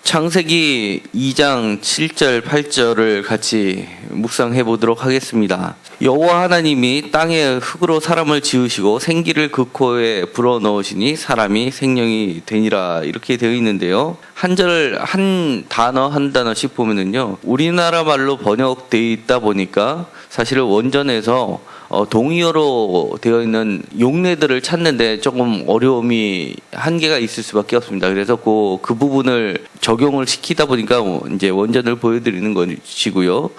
창세기 2장 7절 8절을 같이 묵상해 보도록 하겠습니다. 여호와 하나님이 땅에 흙으로 사람을 지으시고 생기를 그 코에 불어넣으시니 사람이 생명이 되니라, 이렇게 되어 있는데요. 한 단어씩 보면은요, 우리나라 말로 번역되어 있다 보니까 사실은 원전에서 동의어로 되어 있는 용례들을 찾는데 조금 어려움이 한계가 있을 수밖에 없습니다. 그래서 그 부분을 적용을 시키다 보니까 이제 원전을 보여드리는 것이고요.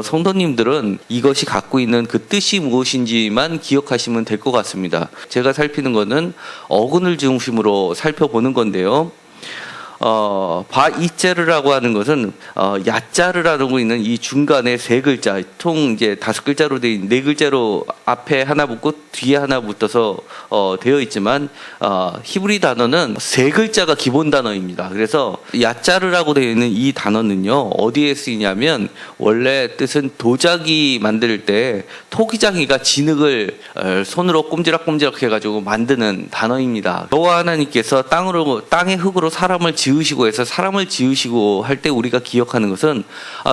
성도님들은 이것이 갖고 있는 그 뜻이 무엇인지만 기억하시면 될 것 같습니다. 제가 살피는 것은 어근을 중심으로 살펴보는 건데요. 바이제르라고 하는 것은 야자르라고 있는 이 중간에 세 글자, 총 이제 5글자로 되어 있는, 4글자로 앞에 하나 붙고 뒤에 하나 붙어서 되어 있지만 히브리 단어는 3글자가 기본 단어입니다. 그래서 야자르라고 되어 있는 이 단어는요, 어디에 쓰이냐면 원래 뜻은 도자기 만들 때 토기장이가 진흙을 손으로 꼼지락꼼지락 해가지고 만드는 단어입니다. 여호와 하나님께서 땅의 흙으로 사람을 지으시고 해서 사람을 지으시고 할 때 우리가 기억하는 것은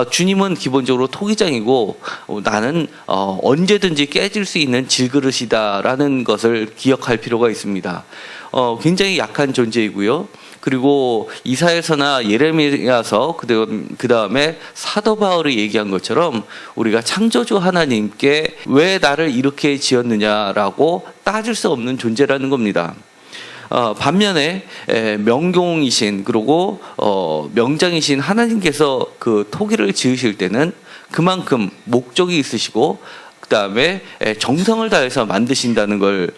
주님은 기본적으로 토기장이고 나는 언제든지 깨질 수 있는 질그릇이다라는 것을 기억할 필요가 있습니다. 굉장히 약한 존재이고요. 그리고 이사야서나 예레미야서 그 다음에 사도 바울이 얘기한 것처럼 우리가 창조주 하나님께 왜 나를 이렇게 지었느냐라고 따질 수 없는 존재라는 겁니다. 반면에 명공이신, 그리고 명장이신 하나님께서 그 토기를 지으실 때는 그만큼 목적이 있으시고 그 다음에 정성을 다해서 만드신다는 걸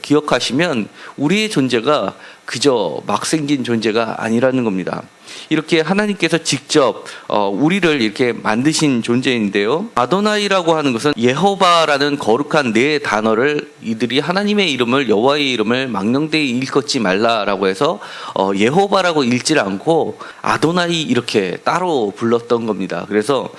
기억하시면 우리의 존재가 그저 막 생긴 존재가 아니라는 겁니다. 이렇게 하나님께서 직접 우리를 이렇게 만드신 존재인데요. 아도나이라고 하는 것은 예호바라는 거룩한 네 단어를 이들이 하나님의 이름을, 여호와의 이름을 망령되이 일컫지 말라라고 해서 예호바라고 읽질 않고 아도나이 이렇게 따로 불렀던 겁니다. 그래서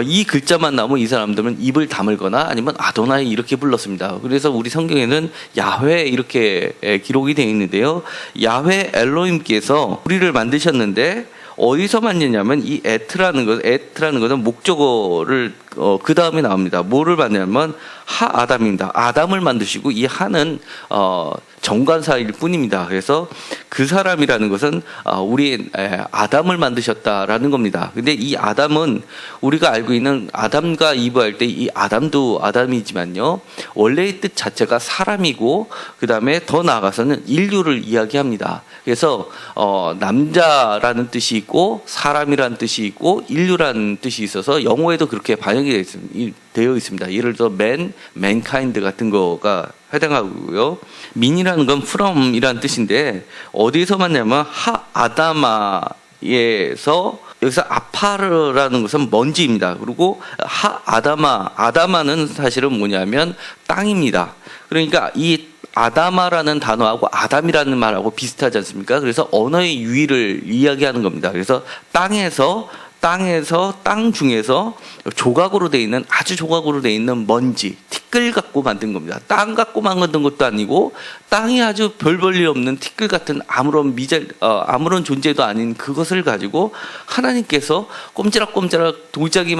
이 글자만 나오면 이 사람들은 입을 다물거나 아니면 아도나이 이렇게 불렀습니다. 그래서 우리 성경에는 야훼 이렇게 기록이 되어 있는데요. 야훼 엘로힘께서 우리를 만드셨는데 어디서 만드냐면 이 에트라는 것은 목적어를 그 다음에 나옵니다. 뭐를 만드냐면 아담입니다. 아담을 만드시고 이 하는 정관사일 뿐입니다. 그래서 그 사람이라는 것은 우리 아담을 만드셨다라는 겁니다. 근데 이 아담은 우리가 알고 있는 아담과 이브 할 때 이 아담도 아담이지만요, 원래의 뜻 자체가 사람이고 그 다음에 더 나아가서는 인류를 이야기합니다. 그래서 남자라는 뜻이 있고 사람이라는 뜻이 있고 인류라는 뜻이 있어서 영어에도 그렇게 반영이 되어 있습니다. 예를 들어 mankind 같은 거가 해당하고요. 민이라는 건 from이라는 뜻인데 어디서 만나면 아다마에서, 여기서 아파르라는 것은 먼지입니다. 그리고 아다마는 사실은 뭐냐면 땅입니다. 그러니까 이 아다마라는 단어하고 아담이라는 말하고 비슷하지 않습니까? 그래서 언어의 유의를 이야기하는 겁니다. 그래서 땅 중에서 조각으로 되어 있는, 아주 조각으로 되어 있는 먼지, 티끌 갖고 만든 겁니다. 땅 갖고 만든 것도 아니고 땅이 아주 별 일 없는 티끌 같은 아무런 존재도 아닌 그것을 가지고 하나님께서 꼼지락꼼지락 도자기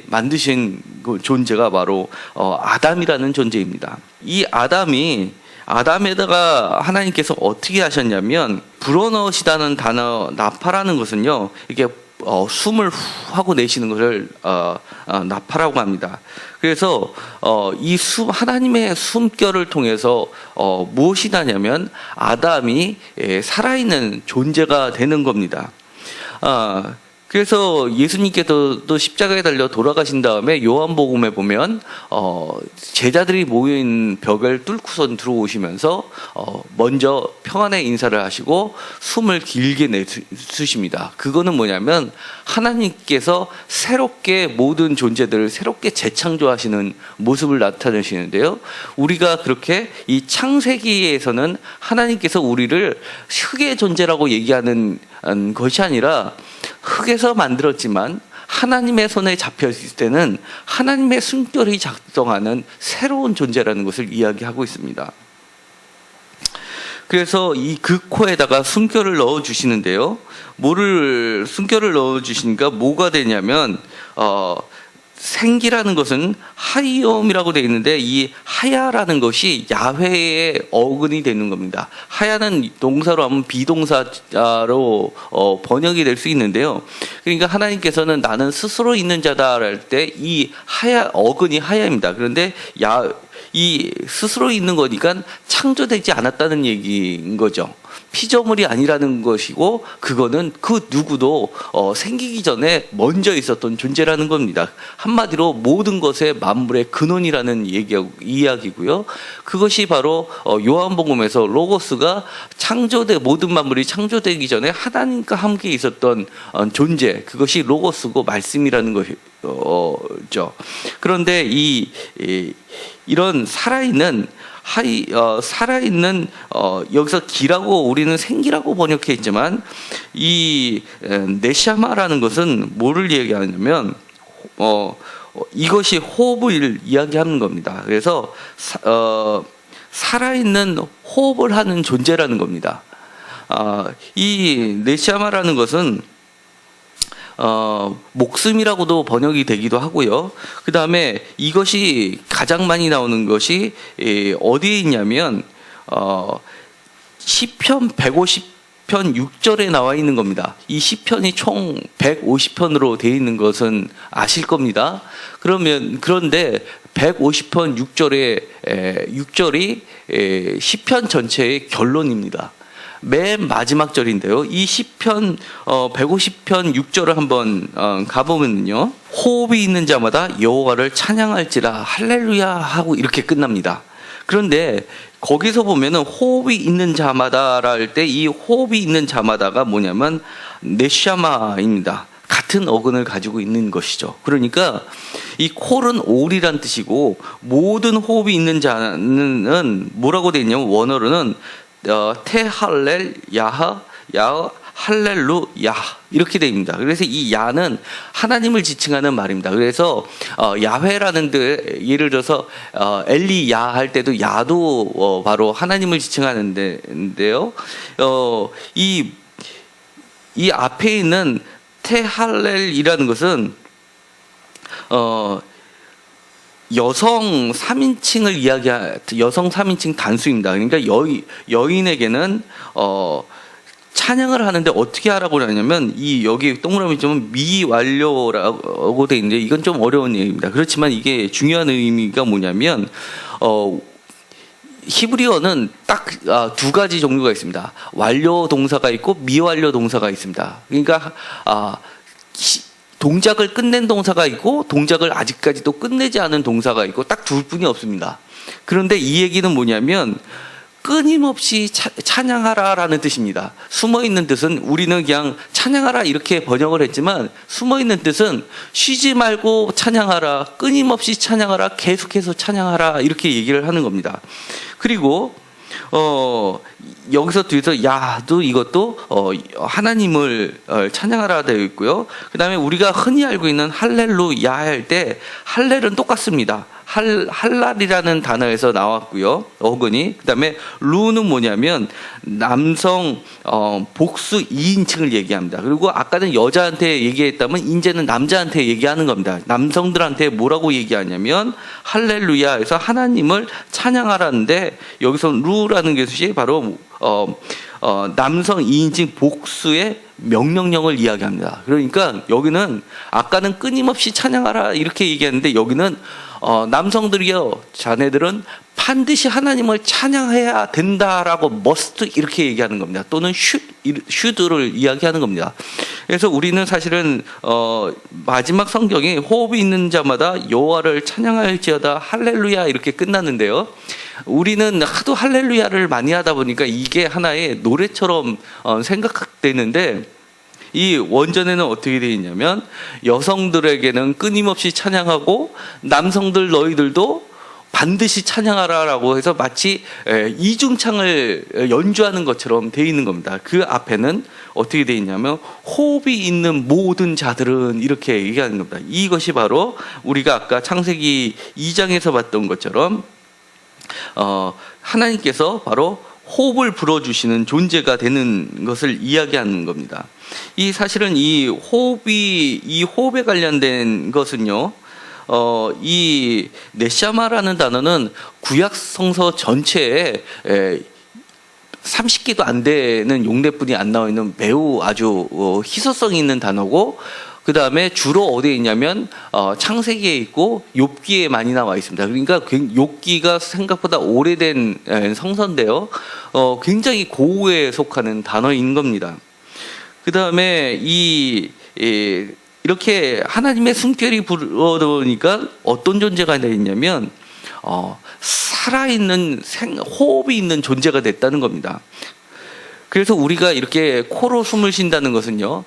만드신 그 존재가 바로 아담이라는 존재입니다. 이 아담에다가 하나님께서 어떻게 하셨냐면, 불어넣으시다는 단어 나파라는 것은요, 이게 숨을 후 하고 내쉬는 것을 나파라고 합니다. 그래서 하나님의 숨결을 통해서 무엇이 나냐면 아담이 살아있는 존재가 되는 겁니다. 그래서 예수님께서 또 십자가에 달려 돌아가신 다음에 요한복음에 보면 제자들이 모여있는 벽을 뚫고선 들어오시면서 먼저 평안의 인사를 하시고 숨을 길게 내쉬십니다. 그거는 뭐냐면 하나님께서 새롭게 모든 존재들을 새롭게 재창조하시는 모습을 나타내시는데요. 우리가 그렇게 이 창세기에서는 하나님께서 우리를 흙의 존재라고 얘기하는 것이 아니라 흙에서 만들었지만 하나님의 손에 잡혀 있을 때는 하나님의 숨결이 작동하는 새로운 존재라는 것을 이야기하고 있습니다. 그래서 이 그 코에다가 숨결을 넣어 주시는데요. 뭐를 숨결을 넣어 주시니까 뭐가 되냐면 생기라는 것은 하이옴이라고 되어 있는데 이 하야라는 것이 야훼의 어근이 되는 겁니다. 하야는 동사로 하면 비동사로 번역이 될 수 있는데요. 그러니까 하나님께서는 나는 스스로 있는 자다 할 때 이 하야 어근이 하야입니다. 그런데 이 스스로 있는 거니까 창조되지 않았다는 얘기인 거죠. 피조물이 아니라는 것이고 그거는 그 누구도 생기기 전에 먼저 있었던 존재라는 겁니다. 한마디로 모든 것의 만물의 근원이라는 이야기고요. 그것이 바로 요한복음에서 로고스가 모든 만물이 창조되기 전에 하나님과 함께 있었던 존재, 그것이 로고스고 말씀이라는 것이죠. 그런데 이런 살아있는 여기서 기라고 우리는 생기라고 번역해 있지만 이 네샤마라는 것은 뭐를 얘기하냐면 이것이 호흡을 이야기하는 겁니다. 그래서 살아있는 호흡을 하는 존재라는 겁니다. 이 네샤마라는 것은 목숨이라고도 번역이 되기도 하고요. 그 다음에 이것이 가장 많이 나오는 것이 어디에 있냐면 시편 150편 6절에 나와 있는 겁니다. 이 시편이 총 150편으로 되어 있는 것은 아실 겁니다. 그런데 150편 6절이 시편 전체의 결론입니다. 맨 마지막 절인데요. 이 시편 150편 6절을 한번 가보면요. 호흡이 있는 자마다 여호와를 찬양할지라 할렐루야 하고 이렇게 끝납니다. 그런데 거기서 보면은 호흡이 있는 자마다라 할 때 이 호흡이 있는 자마다가 뭐냐면 네샤마입니다. 같은 어근을 가지고 있는 것이죠. 그러니까 이 콜은 올이란 뜻이고 모든 호흡이 있는 자는 뭐라고 되어 있냐면 원어로는 테할렐 야하 할렐루야 이렇게 됩니다. 그래서 이 야는 하나님을 지칭하는 말입니다. 그래서 야훼라는 데 예를 들어서 엘리야 할 때도 야도 바로 하나님을 지칭하는데요. 이 앞에 있는 테할렐이라는 것은 여성 3인칭을 여성 3인칭 단수입니다. 그러니까 여인에게는 찬양을 하는데 어떻게 하라고 하냐면 여기 동그라미 좀 미완료라고 돼 있는데 이건 좀 어려운 얘기입니다. 그렇지만 이게 중요한 의미가 뭐냐면 히브리어는 딱 두 가지 종류가 있습니다. 완료 동사가 있고 미완료 동사가 있습니다. 그러니까 동작을 끝낸 동사가 있고 동작을 아직까지도 끝내지 않은 동사가 있고 딱 둘 뿐이 없습니다. 그런데 이 얘기는 뭐냐면 끊임없이 찬양하라라는 뜻입니다. 숨어있는 뜻은 우리는 그냥 찬양하라 이렇게 번역을 했지만 숨어있는 뜻은 쉬지 말고 찬양하라, 끊임없이 찬양하라, 계속해서 찬양하라 이렇게 얘기를 하는 겁니다. 그리고 여기서 뒤에서 야도 이것도 하나님을 찬양하라 되어 있고요. 그 다음에 우리가 흔히 알고 있는 할렐루야 할 때 할렐은 똑같습니다. 할랄이라는 단어에서 나왔고요. 어근이. 그 다음에 루는 뭐냐면 남성 복수 2인칭을 얘기합니다. 그리고 아까는 여자한테 얘기했다면 이제는 남자한테 얘기하는 겁니다. 남성들한테 뭐라고 얘기하냐면 할렐루야에서 하나님을 찬양하라는데 여기서 루라는 것이 바로 남성 2인칭 복수의 명령형을 이야기합니다. 그러니까 여기는 아까는 끊임없이 찬양하라 이렇게 얘기했는데 여기는 남성들이요, 자네들은 반드시 하나님을 찬양해야 된다라고 must 이렇게 얘기하는 겁니다. 또는 should를 이야기하는 겁니다. 그래서 우리는 사실은 마지막 성경이 호흡이 있는 자마다 여호와를 찬양할지어다 할렐루야 이렇게 끝났는데요. 우리는 하도 할렐루야를 많이 하다 보니까 이게 하나의 노래처럼 생각되는데 이 원전에는 어떻게 되어 있냐면 여성들에게는 끊임없이 찬양하고 남성들 너희들도 반드시 찬양하라라고 해서 마치 이중창을 연주하는 것처럼 되어 있는 겁니다. 그 앞에는 어떻게 되어 있냐면 호흡이 있는 모든 자들은 이렇게 얘기하는 겁니다. 이것이 바로 우리가 아까 창세기 2장에서 봤던 것처럼 하나님께서 바로 호흡을 불어주시는 존재가 되는 것을 이야기하는 겁니다. 이 사실은 이 호흡에 관련된 것은요, 이 네샤마라는 단어는 구약 성서 전체에 30개도 안 되는 용례뿐이 안 나와 있는 매우 아주 희소성 있는 단어고, 그 다음에 주로 어디에 있냐면 창세기에 있고 욥기에 많이 나와 있습니다. 그러니까 욥기가 생각보다 오래된 성서인데요, 굉장히 고우에 속하는 단어인 겁니다. 그 다음에 이렇게 하나님의 숨결이 불어오니까 어떤 존재가 되었냐면 살아있는 호흡이 있는 존재가 됐다는 겁니다. 그래서 우리가 이렇게 코로 숨을 쉰다는 것은요,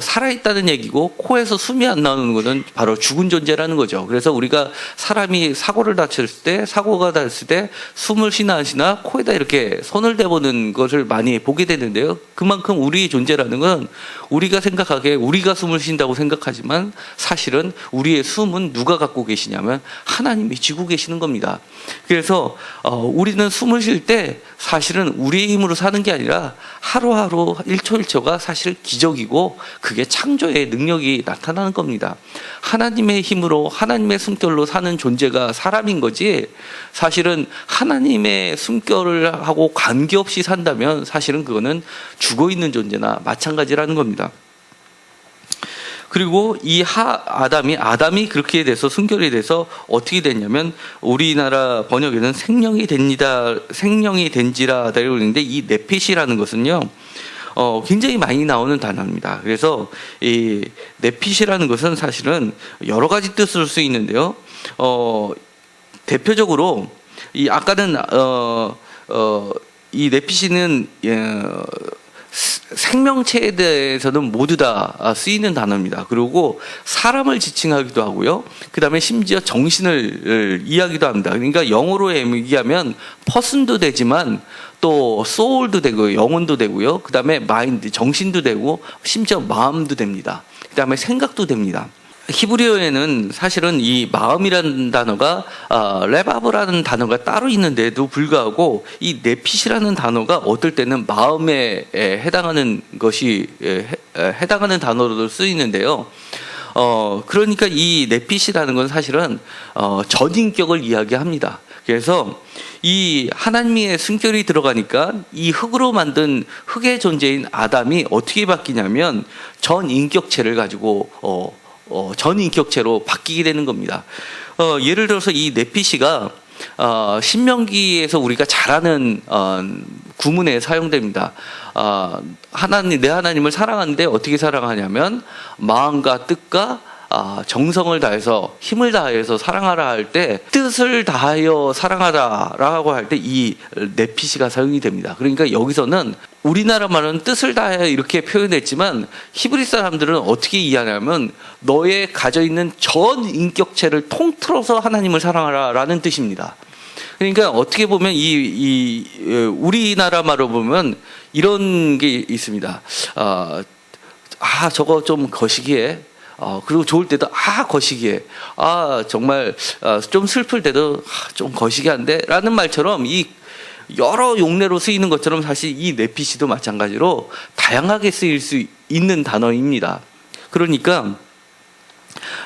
살아있다는 얘기고, 코에서 숨이 안 나오는 것은 바로 죽은 존재라는 거죠. 그래서 우리가 사람이 사고가 났을 때 숨을 쉬나 안 쉬나 코에다 이렇게 손을 대보는 것을 많이 보게 되는데요. 그만큼 우리의 존재라는 건 우리가 생각하기에 우리가 숨을 쉰다고 생각하지만 사실은 우리의 숨은 누가 갖고 계시냐면 하나님이 쥐고 계시는 겁니다. 그래서 우리는 숨을 쉴 때 사실은 우리의 힘으로 사는 게 아니라 하루하루 1초 1초가 사실 기적이고, 그게 창조의 능력이 나타나는 겁니다. 하나님의 힘으로 하나님의 숨결로 사는 존재가 사람인 거지, 사실은 하나님의 숨결을 하고 관계없이 산다면 사실은 그거는 죽어있는 존재나 마찬가지라는 겁니다. 그리고 이 아담이 그렇게 돼서 순결이 돼서 어떻게 됐냐면, 우리나라 번역에는 생명이 된지라 되고 있는데, 이 네핏이라는 것은요, 굉장히 많이 나오는 단어입니다. 그래서 이 네핏이라는 것은 사실은 여러 가지 뜻을 수 있는데요, 대표적으로 아까는 이 네핏이는 생명체에 대해서는 모두 다 쓰이는 단어입니다. 그리고 사람을 지칭하기도 하고요, 그 다음에 심지어 정신을 이야기도 합니다. 그러니까 영어로 얘기하면 person도 되지만 또 soul도 되고 영혼도 되고요, 그 다음에 mind, 정신도 되고 심지어 마음도 됩니다. 그 다음에 생각도 됩니다. 히브리어에는 사실은 이 마음이라는 단어가 레바브라는 단어가 따로 있는데도 불구하고 이 네핏이라는 단어가 어떨 때는 마음에 해당하는 단어로도 쓰이는데요. 그러니까 이 네핏이라는 건 사실은 전인격을 이야기합니다. 그래서 이 하나님의 숨결이 들어가니까 이 흙으로 만든 흙의 존재인 아담이 어떻게 바뀌냐면 전인격체를 가지고 전인격체로 바뀌게 되는 겁니다. 예를 들어서 이 네피시가 신명기에서 우리가 잘 아는 구문에 사용됩니다. 내 하나님을 사랑하는데 어떻게 사랑하냐면 마음과 뜻과 정성을 다해서 힘을 다해서 사랑하라 할 때, 뜻을 다하여 사랑하라라고 할 때 이 네피시가 사용이 됩니다. 그러니까 여기서는 우리나라 말은 뜻을 다하여 이렇게 표현했지만 히브리 사람들은 어떻게 이해하냐면 너의 가져 있는 전 인격체를 통틀어서 하나님을 사랑하라라는 뜻입니다. 그러니까 어떻게 보면 우리나라 말로 보면 이런 게 있습니다. 저거 좀 거시기해. 그리고 좋을 때도 거시기해. 정말 좀 슬플 때도 좀 거시기한데 라는 말처럼, 이 여러 용례로 쓰이는 것처럼 사실 이 네피시도 마찬가지로 다양하게 쓰일 수 있는 단어입니다. 그러니까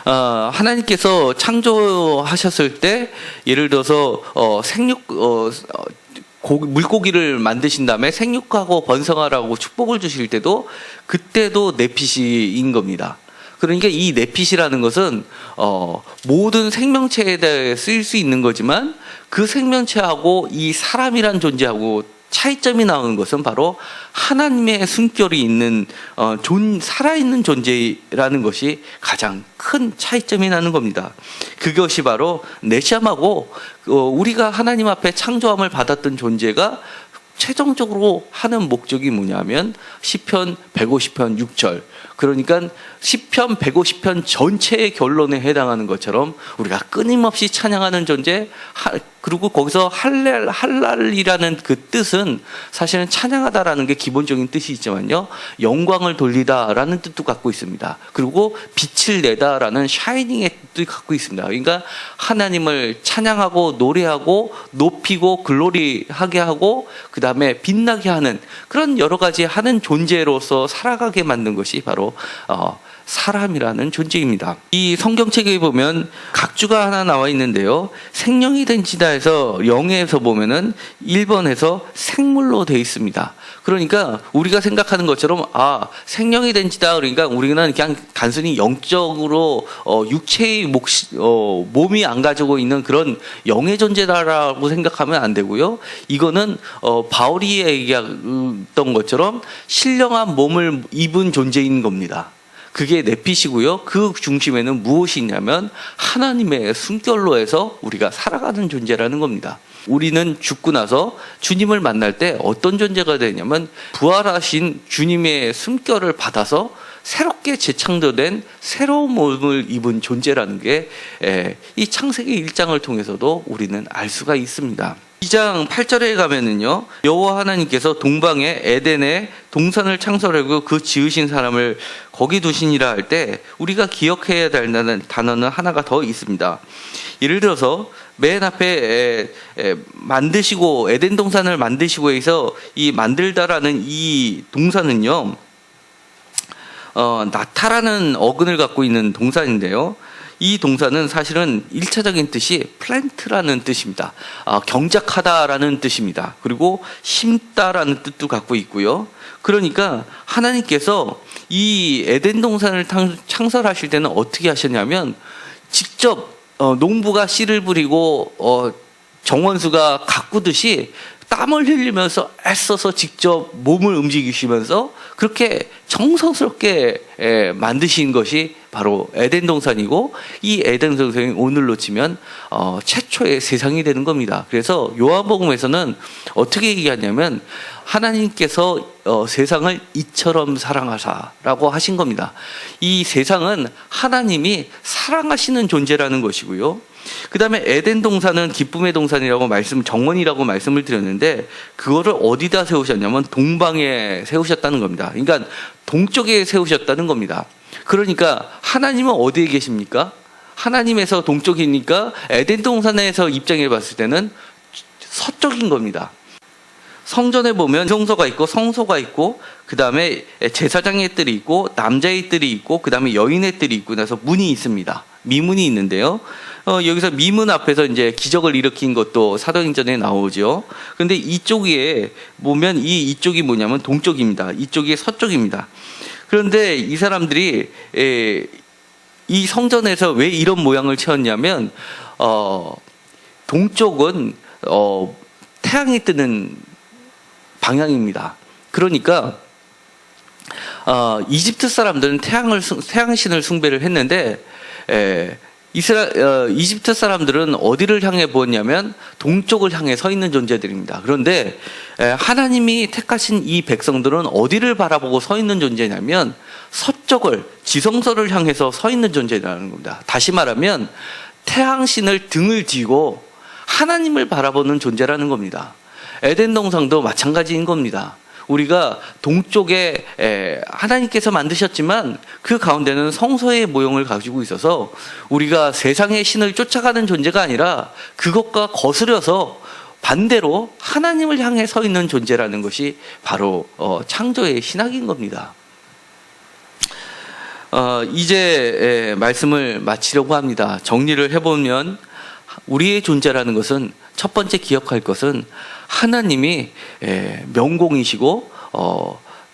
하나님께서 창조하셨을 때 예를 들어서 물고기를 만드신 다음에 생육하고 번성하라고 축복을 주실 때도 그때도 네핏인 겁니다. 그러니까 이 네핏이라는 것은 모든 생명체에 대해 쓰일 수 있는 거지만 그 생명체하고 이 사람이란 존재하고 차이점이 나오는 것은 바로 하나님의 숨결이 있는 살아있는 존재라는 것이 가장 큰 차이점이 나는 겁니다. 그것이 바로 네샴하고 우리가 하나님 앞에 창조함을 받았던 존재가 최종적으로 하는 목적이 뭐냐면 시편 150편 6절, 그러니까 시편 150편 전체의 결론에 해당하는 것처럼 우리가 끊임없이 찬양하는 존재, 그리고 거기서 할랄이라는 그 뜻은 사실은 찬양하다라는 게 기본적인 뜻이 있지만요, 영광을 돌리다라는 뜻도 갖고 있습니다. 그리고 빛을 내다라는 샤이닝의 뜻도 갖고 있습니다. 그러니까 하나님을 찬양하고 노래하고 높이고 글로리하게 하고 그 다음에 빛나게 하는 그런 여러 가지 하는 존재로서 살아가게 만든 것이 바로 사람이라는 존재입니다. 이 성경책에 보면 각주가 하나 나와 있는데요, 생명이 된 지다에서 영에서 보면은 1번에서 생물로 되어 있습니다. 그러니까 우리가 생각하는 것처럼 생명이 된 지다, 그러니까 우리는 그냥 단순히 영적으로 육체의 몸이 안 가지고 있는 그런 영의 존재다라고 생각하면 안 되고요, 이거는 바울이 얘기했던 것처럼 신령한 몸을 입은 존재인 겁니다. 그게 내핏이고요. 그 중심에는 무엇이 있냐면 하나님의 숨결로 해서 우리가 살아가는 존재라는 겁니다. 우리는 죽고 나서 주님을 만날 때 어떤 존재가 되냐면 부활하신 주님의 숨결을 받아서 새롭게 재창조된 새로운 몸을 입은 존재라는 게 이 창세기 1장을 통해서도 우리는 알 수가 있습니다. 2장 8절에 가면은요, 여호와 하나님께서 동방에 에덴에 동산을 창설하고 그 지으신 사람을 거기 두시니라 할 때 우리가 기억해야 될 단어는 하나가 더 있습니다. 예를 들어서 맨 앞에 만드시고 에덴 동산을 만드시고 해서 이 만들다라는 이 동사는요, 나타라는 어근을 갖고 있는 동사인데요, 이 동사는 사실은 1차적인 뜻이 플랜트라는 뜻입니다. 경작하다라는 뜻입니다. 그리고 심다라는 뜻도 갖고 있고요. 그러니까 하나님께서 이 에덴 동산을 창설하실 때는 어떻게 하셨냐면 직접 농부가 씨를 뿌리고 정원수가 가꾸듯이 땀을 흘리면서 애써서 직접 몸을 움직이시면서 그렇게 정성스럽게 만드신 것이 바로 에덴 동산이고, 이 에덴 동산이 오늘로 치면 최초의 세상이 되는 겁니다. 그래서 요한복음에서는 어떻게 얘기하냐면 하나님께서 세상을 이처럼 사랑하사라고 하신 겁니다. 이 세상은 하나님이 사랑하시는 존재라는 것이고요, 그 다음에 에덴 동산은 기쁨의 동산이라고 정원이라고 말씀을 드렸는데, 그거를 어디다 세우셨냐면 동방에 세우셨다는 겁니다. 그러니까 동쪽에 세우셨다는 겁니다. 그러니까 하나님은 어디에 계십니까? 하나님에서 동쪽이니까 에덴 동산에서 입장해 봤을 때는 서쪽인 겁니다. 성전에 보면 성소가 있고 성소가 있고, 그 다음에 제사장의 뜰이 있고 남자의 뜰이 있고, 그 다음에 여인의 뜰이 있고 나서 문이 있습니다. 미문이 있는데요, 여기서 미문 앞에서 이제 기적을 일으킨 것도 사도행전에 나오죠. 그런데 이쪽에 보면 이쪽이 뭐냐면 동쪽입니다. 이쪽이 서쪽입니다. 그런데 이 사람들이 이 성전에서 왜 이런 모양을 채웠냐면 동쪽은 태양이 뜨는 방향입니다. 그러니까 이집트 사람들은 태양신을 숭배를 했는데 이집트 사람들은 어디를 향해 보았냐면 동쪽을 향해 서 있는 존재들입니다. 그런데 하나님이 택하신 이 백성들은 어디를 바라보고 서 있는 존재냐면 서쪽을, 지성소를 향해서 서 있는 존재라는 겁니다. 다시 말하면 태양신을 등을 뒤고 하나님을 바라보는 존재라는 겁니다. 에덴 동산도 마찬가지인 겁니다. 우리가 동쪽에 하나님께서 만드셨지만 그 가운데는 성소의 모형을 가지고 있어서 우리가 세상의 신을 쫓아가는 존재가 아니라 그것과 거스려서 반대로 하나님을 향해 서 있는 존재라는 것이 바로 창조의 신학인 겁니다. 이제 말씀을 마치려고 합니다. 정리를 해보면 우리의 존재라는 것은, 첫 번째 기억할 것은 하나님이 명공이시고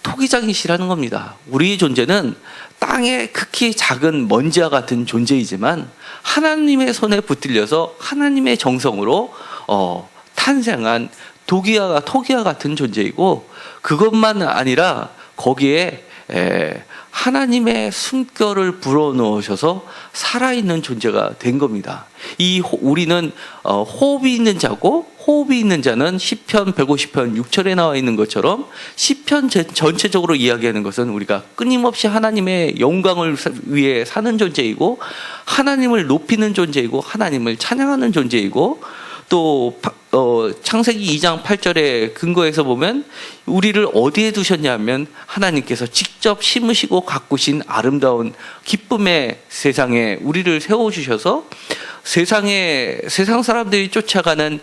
토기장이시라는 겁니다. 우리의 존재는 땅의 극히 작은 먼지와 같은 존재이지만 하나님의 손에 붙들려서 하나님의 정성으로 탄생한 토기와 같은 존재이고, 그것만 아니라 거기에 하나님의 숨결을 불어넣으셔서 살아있는 존재가 된 겁니다. 우리는 호흡이 있는 자고 호흡이 있는 자는 시편 150편 6절에 나와 있는 것처럼 시편 전체적으로 이야기하는 것은 우리가 끊임없이 하나님의 영광을 위해 사는 존재이고 하나님을 높이는 존재이고 하나님을 찬양하는 존재이고 또 창세기 2장 8절의 근거에서 보면 우리를 어디에 두셨냐면 하나님께서 직접 심으시고 가꾸신 아름다운 기쁨의 세상에 우리를 세워주셔서 세상 사람들이 쫓아가는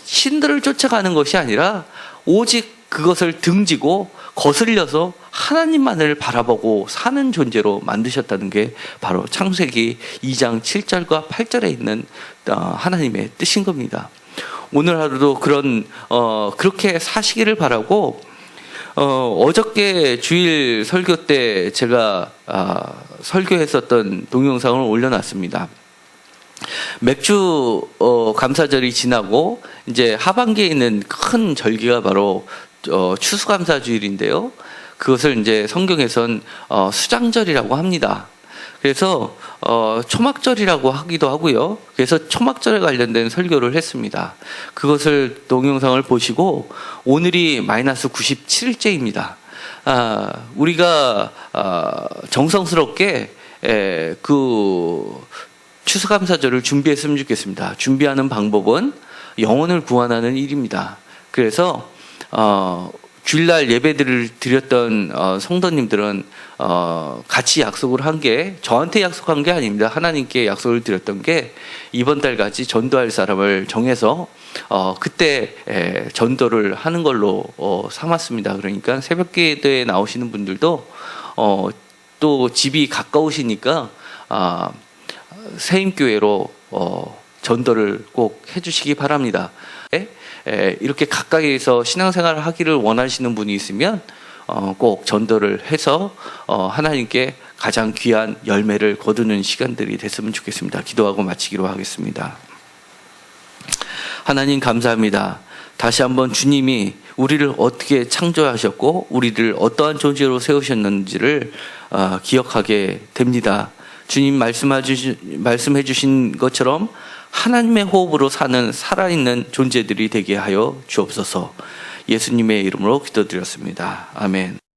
신들을 쫓아가는 것이 아니라 오직 그것을 등지고 거슬려서 하나님만을 바라보고 사는 존재로 만드셨다는 게 바로 창세기 2장 7절과 8절에 있는 하나님의 뜻인 겁니다. 오늘 하루도 그렇게 사시기를 바라고 어저께 주일 설교 때 제가 설교했었던 동영상을 올려놨습니다. 맥주 감사절이 지나고 이제 하반기에 있는 큰 절기가 바로 추수감사주일인데요. 그것을 이제 성경에선 수장절이라고 합니다. 그래서 초막절이라고 하기도 하고요. 그래서 초막절에 관련된 설교를 했습니다. 그것을 동영상을 보시고 오늘이 마이너스 97일째입니다. 우리가 정성스럽게 그 추수감사절을 준비했으면 좋겠습니다. 준비하는 방법은 영혼을 구원하는 일입니다. 그래서 주일날 예배들을 드렸던 성도님들은 같이 약속을 한 게 저한테 약속한 게 아닙니다. 하나님께 약속을 드렸던 게 이번 달까지 전도할 사람을 정해서 그때 전도를 하는 걸로 삼았습니다. 그러니까 새벽기도에 나오시는 분들도 또 집이 가까우시니까 세임교회로 전도를 꼭 해주시기 바랍니다. 이렇게 가까이에서 신앙생활을 하기를 원하시는 분이 있으면 꼭 전도를 해서 하나님께 가장 귀한 열매를 거두는 시간들이 됐으면 좋겠습니다. 기도하고 마치기로 하겠습니다. 하나님 감사합니다. 다시 한번 주님이 우리를 어떻게 창조하셨고 우리를 어떠한 존재로 세우셨는지를 기억하게 됩니다. 주님 말씀해 주신 것처럼 하나님의 호흡으로 사는 살아있는 존재들이 되게 하여 주옵소서. 예수님의 이름으로 기도드렸습니다. 아멘.